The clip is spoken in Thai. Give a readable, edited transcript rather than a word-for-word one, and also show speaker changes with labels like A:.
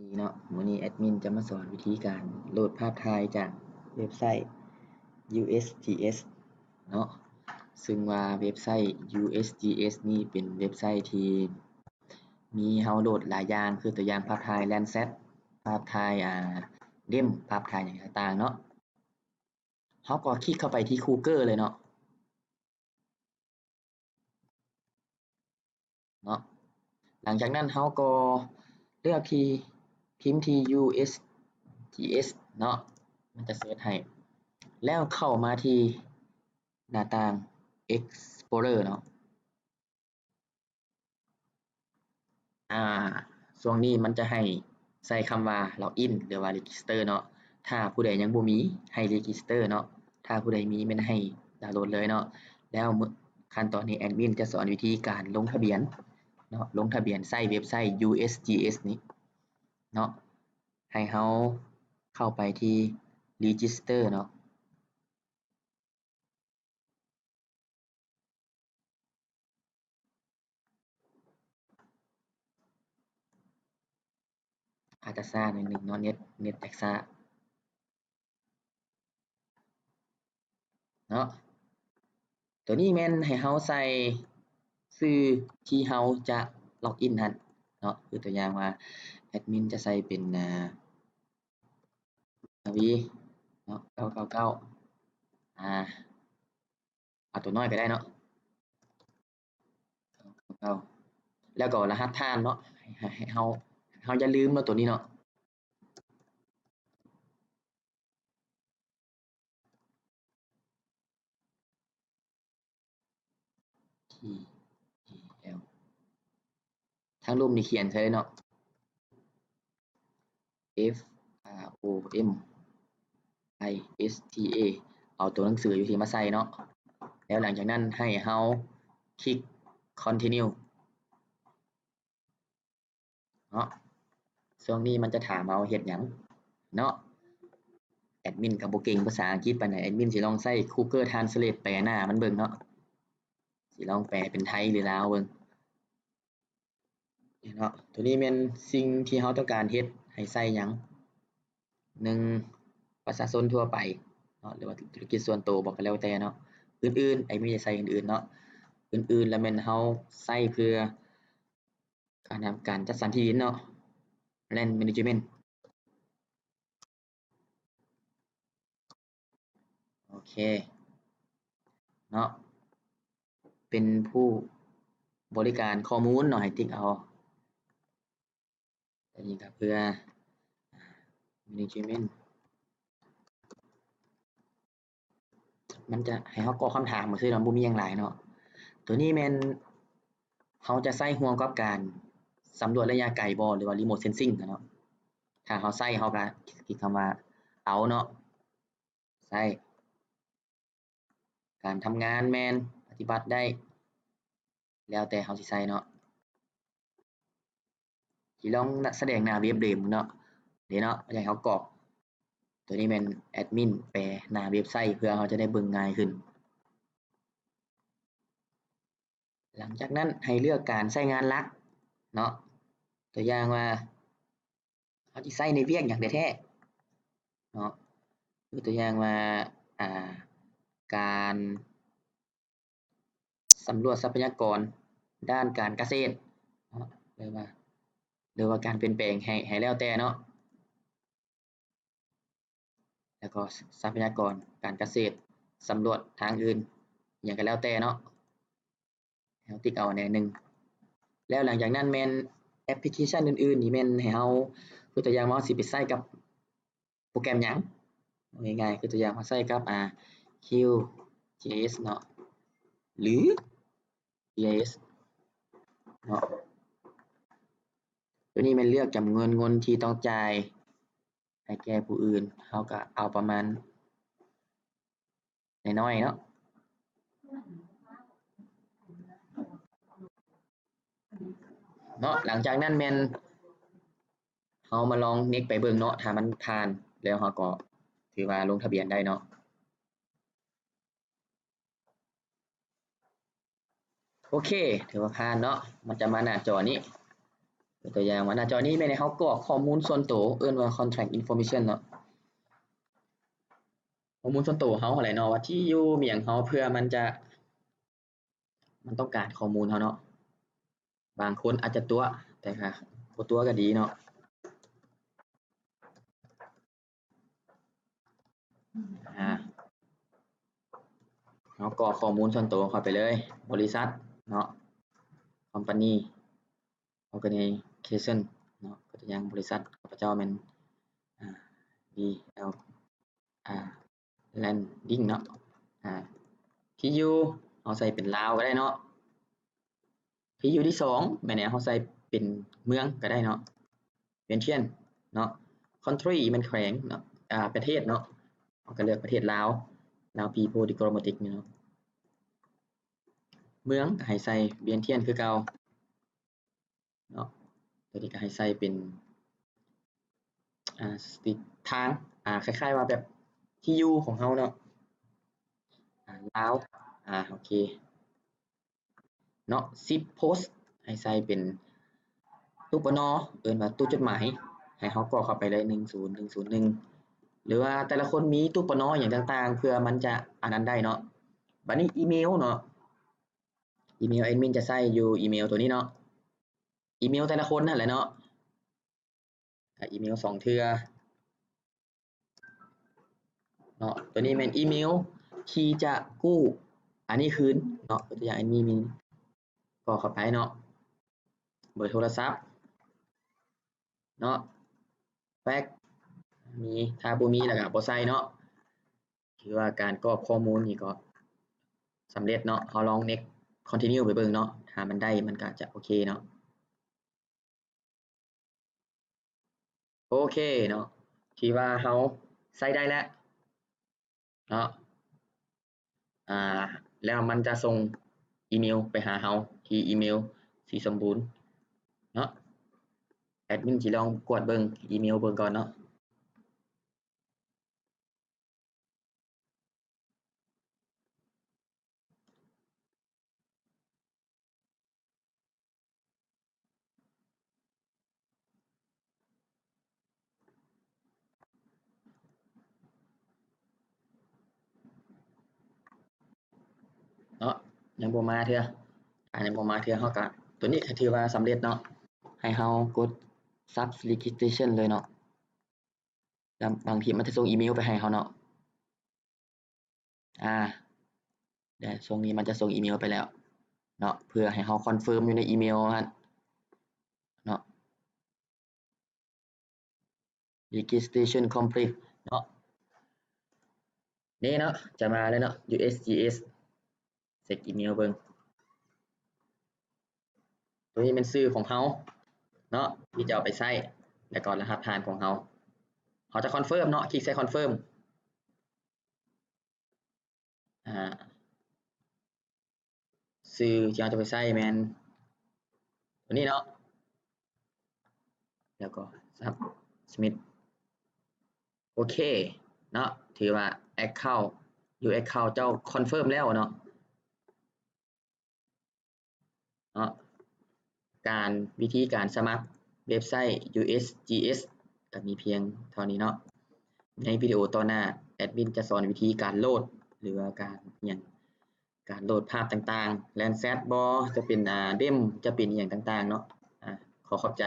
A: ดีเนาะวันนี้แอดมินจะมาสอนวิธีการโหลดภาพถ่ายจากเว็บไซต์ USGS เนาะซึ่งว่าเว็บไซต์ USGS นี่เป็นเว็บไซต์ที่มีให้โหลดหลายอย่างคือตัวอย่างภาพถ่าย Landsat ภาพถ่ายเล่มภาพถ่ายอย่างต่างๆเนาะเฮาก็คลิกเข้าไปที่ Google เลยเนาะหลังจากนั้นเฮาก็เลือกที่พิมพ์ที่ USGS เนาะมันจะเสิร์ชให้แล้วเข้ามาที่หน้าต่าง Explorer เนาะช่วงนี้มันจะให้ใส่คำว่า Login หรือว่า Register เนาะถ้าผู้ใดยังบ่มีให้ Register เนาะถ้าผู้ใดมีแม่นให้ดาวน์โหลดเลยเนาะแล้วขั้นตอนนี้แอดมินจะสอนวิธีการลงทะเบียนเนาะลงทะเบียนใส่เว็บไซต์ USGS นี้เนาะให้เฮาเข้าไปที่ Register เนาะอาจจะช้าหน่อยหนึ่งเนาะเน็ตแตกช้าเนาะตัวนี้แม่นให้เฮาใส่ชื่อที่เฮาจะล็อกอินนั่นเนาะคือตัวอย่างว่าแอดมินจะใส่เป็นทวีเนาะ999เอาตัวน้อยก็ได้เนาะ999แล้วก็รหัสผ่านเนาะให้เฮาอย่าลืมเนาะตัวนี้เนาะTGL ทางรูปนี่เขียนใช่เนาะ FROMISTA เอาตัวหนังสืออยู่ที่มาใส่เนาะแล้วหลังจากนั้นให้เฮาคลิก continue เนาะช่วงนี้มันจะถามเฮาเฮ็ดหยังเนาะแอดมินก็บ่เก่งภาษาอังกฤษปานใดแอดมินสิลองใช้ Google Translate แปลหน้ามันเบิ่งเนาะสิลองแปลเป็นไทยหรือลาวเบิ่งเนาะตัวนี้แม่นสิ่งที่เฮาต้องการเฮ็ดให้ใส่หยัง1ประชาชนทั่วไปเนาะหรือว่าธุรกิจส่วนตัวบ่ก็แล้วแต่เนาะอื่นๆไอ้มีจะใส่อื่นๆเนาะอื่นๆแล้วแม่นเฮาใช้เพื่อการทำการจัดสรรที่ดินเนาะ Land Management โอเคเนาะเป็นผู้บริการข้อมูลเนาะให้ติ๊กเอาอันนี้ก็เพื่อ Management มันจะให้เฮากรอกคำถามซื่อๆเนาะบ่มีหยังหลายเนาะตัวนี้แม่นเฮาจะใช้ร่วมกับการสำรวจระยะไกลบ่หรือว่า Remote Sensing อะเนาะถ้าเฮาใช้เฮาก็คลิกคำว่าเอาเนาะใช้การทำงานแม่นปฏิบัติได้แล้วแต่เฮาสิใช้เนาะสิลองแสดงหน้าเว็บเดิมเนาะนี่เนาะมันจะให้เฮากรอกตัวนี้แม่นแอดมินแปลหน้าเว็บไซต์เพื่อเฮาจะได้เบิ่งง่ายขึ้นหลังจากนั้นให้เลือกการใช้งานหลักเนาะตัวอย่างว่าเฮาสิใช้ในเวียกหยังแท้ๆเนาะคือตัวอย่างว่าอ่าการสำรวจทรัพยากรด้านการเกษตรเนาะหรือว่าการเปลี่ยนแปลงให้แล้วแต่เนาะแล้วก็ทรัพยากรการเกษตรสำรวจทางอื่นหยังก็แล้วแต่เนาะให้เราติ๊กเอาอันใดอันหนึ่งแล้วหลังจากนั้นแม่นแอปพลิเคชันอื่นๆนี่แม่นให้เราคือตัวอย่างว่าเราสิไปใช้กับโปรแกรมหยังเอาง่ายๆคือตัวอย่างว่าใช้กับQGIS เนาะหรือ GIS เนาะตัวนี้แม่นเลือกจำนวนเงินที่ต้องจ่ายให้แก่ผู้อื่นเราก็เอาประมาณน้อยๆเนาะหลังจากนั้นแม่นเรามาลอง next ไปเบิ่งเนาะถ้ามันผ่านแล้วเราก็ถือว่าลงทะเบียนได้เนาะโอเคถือว่าผ่านเนาะมันจะมาหน้าจอนี้ ตัวอย่างว่าหน้าจอนี้แม่นเขากรอกข้อมูลส่วนตัวเอิ้นว่า contract information เนาะข้อมูลส่วนตัวเฮาหั่นแหละเนาะว่าที่อยู่เมียงเฮาเพื่อมันต้องการข้อมูลเฮาเนาะบางคนอาจจะตัวแต่ก็บ่ตัวก็ดีเนาะเฮากรอกข้อมูลส่วนตัวเข้าไปเลยบริษัทเนาะ company organization เนาะก็ตัวอย่างบริษัทข้าพเจ้าแม่นDL Landing เนาะที่อยู่เฮาใส่เป็นลาวก็ได้เนาะที่อยู่ที่2แม่นเฮาใส่เป็นเมืองก็ได้เนาะเวียนเทียนเนาะ country มันแขวงเนาะประเทศเนาะเฮาก็เลือกประเทศลาวpeople diplomatic นี่เนาะเมืองก็ให้ใส่เวียนเทียนคือเก่าเนาะตัวนี้ก็ให้ใส่เป็นสตรีททางคล้ายๆว่าแบบที่อยู่ของเฮาเนาะลาวโอเคเนาะ10 post ให้ใส่เป็นตู้ปนเอิ้นว่าตู้จดหมายให้เฮากรอกเข้าไปเลย10101หรือว่าแต่ละคนมีตู้ปนหยังต่างๆเพื่อมันจะอันนั้นได้เนาะบัดนี้อีเมลเนาะอีเมลแอดมินจะใส่อยู่อีเมลตัวนี้เนาะอีเมลแต่ละคนนั่นแหละเนาะอีเมล2เทื่อเนาะตัวนี้แม่นอีเมลที่จะกู้อันนี้คืนเนาะตัวอย่างอันนี้มีกรอกเข้าไปเนาะเบอร์โทรศัพท์เนาะแฟกซ์มีถ้าบ่มีแล้วก็บ่ใส่เนาะถือว่าการกรอกข้อมูลนี่ก็สำเร็จเนาะเฮาลอง next continue ไปเบิ่งเนาะถ้ามันได้มันก็จะโอเคเนาะโอเคเนาะที่ว่าเฮาใส่ได้แล้วเนาะแล้วมันจะส่งอีเมลไปหาเฮาที่อีเมลสีสมบูรณ์เนาะแอดมินสิลองกดเบิ่งอีเมลเบิ่งก่อนเนาะเนาะยังบ่มาเทื่อยังบ่มาเทื่อเฮาก็ตัวนี้ก็ถือว่าสำเร็จเนาะให้เฮากด subscription เลยเนาะแล้วบางทีมันจะส่งอีเมลไปให้เฮาเนาะเดี๋ยวช่วงนี้มันจะส่งอีเมลไปแล้วเนาะเพื่อให้เฮาคอนเฟิร์มอยู่ในอีเมลนั่นเนาะ registration complete เนาะนี่เนาะจะมาแล้วเนาะ USGS เช็คอีเมลเบิ่งตัวนี้เป็นชื่อของเฮาเนาะที่จะเอาไปใช้แล้วก็รหัสผ่านของเฮาเฮาจะคอนเฟิร์มเนาะคลิกใส่คอนเฟิร์มชื่อที่เราจะไปใช้แม่นตัวนี้เนาะแล้วก็ submit โอเคเนาะถือว่า account account เจ้าคอนเฟิร์มแล้วเนาะวิธีการสมัครเว็บไซต์ USGS ก็มีเพียงเท่านี้เนาะในวิดีโอต่อหน้าแอดมินจะสอนวิธีการโหลดหรือว่าการโหลดภาพต่างๆ Landsat บ่จะเป็นเดมจะเป็นอหยังต่างๆเนาะขอขอบใจ